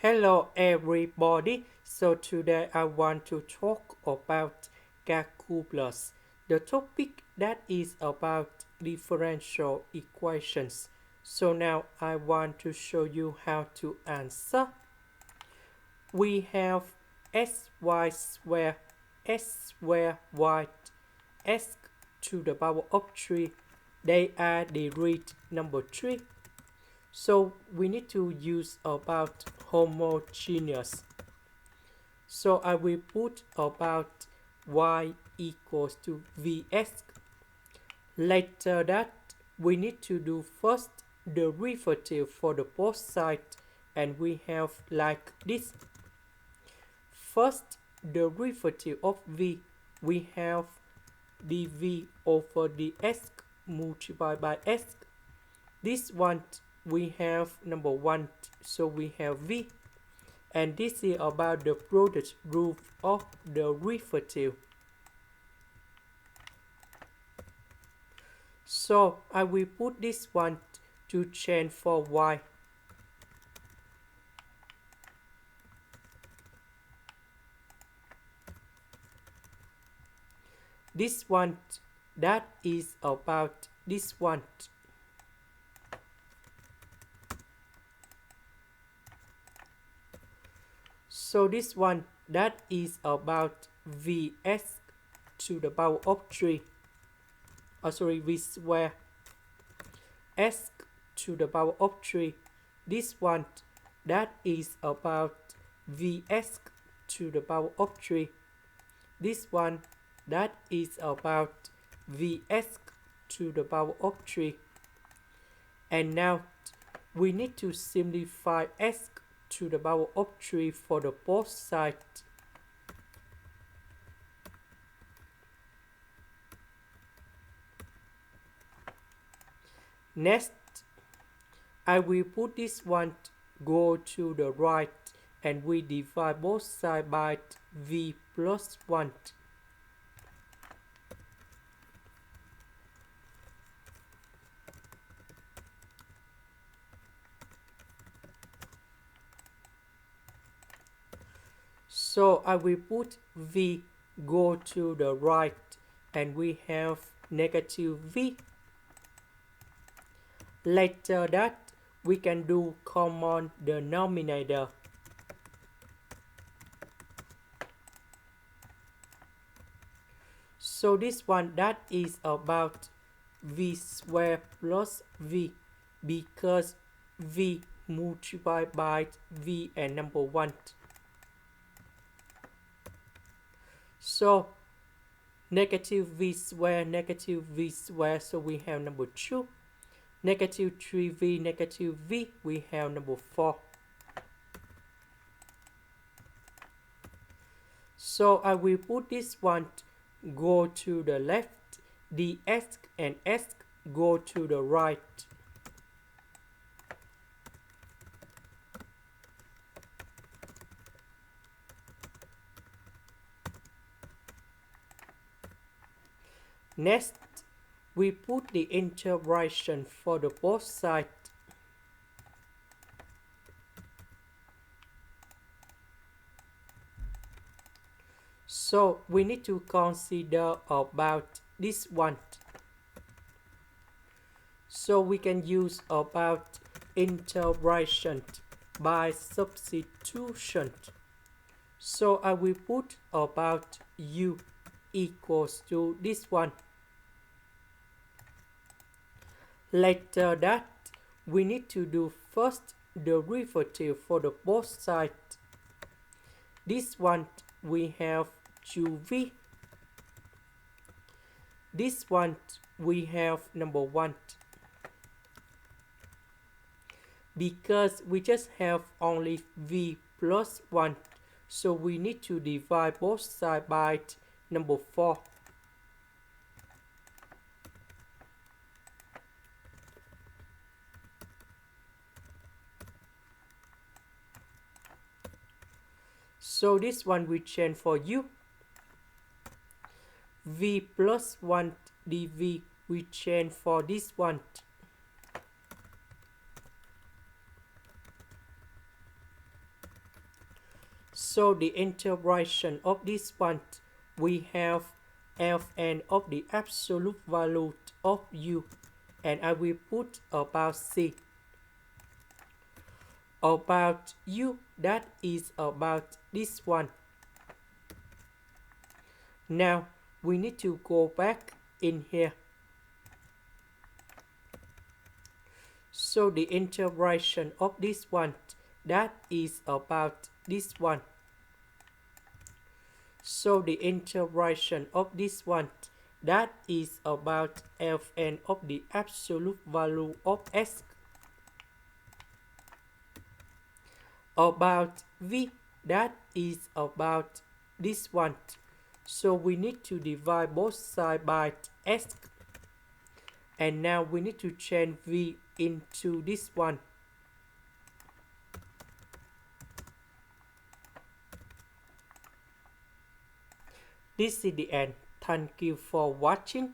Hello everybody. So today I want to talk about calculus. The topic that is about differential equations. So now I want to show you how to answer. We have sy squared, s squared y, s to the power of 3. They are the root number 3. So we need to use about homogeneous. So I will put about y equals to vs. Later that we need to do first derivative for the both sides, and we have like this. First derivative of v, we have dv over ds multiplied by s. This one we have number 1, so we have v, and this is about the product rule of the derivative. So I will put this one to change for y. This one that is about this one. So this one that is about vs to the power of 3. V square s to the power of 3. This one that is about vs to the power of 3. This one that is about vs to the power of 3. And now we need to simplify s to the power of 3 for the both sides. Next, I will put this one go to the right, and we divide both sides by v plus 1. So I will put v go to the right, and we have negative v. Later that we can do common denominator. So this one that is about v squared plus v, because v multiplied by v and number 1. So negative v squared, so we have number 2. Negative 3v, negative v, we have number 4. So I will put this one go to the left, ds and s go to the right. Next, we put the integration for the both sides. So we need to consider about this one. So we can use about integration by substitution. So I will put about u equals to this one. Later that we need to do first derivative for the both sides. This one we have 2v. This one we have number 1. Because we just have only v plus 1, so we need to divide both sides by number 4. So this one we change for u. V plus 1 dv we change for this one. So the integration of this one, we have Fn of the absolute value of u, and I will put about c. About u, that is about this one. Now we need to go back in here. So the integration of this one, that is about this one. So the integration of this one, that is about Fn of the absolute value of s. About v, that is about this one. So we need to divide both sides by s. And now we need to change v into this one. This is the end. Thank you for watching.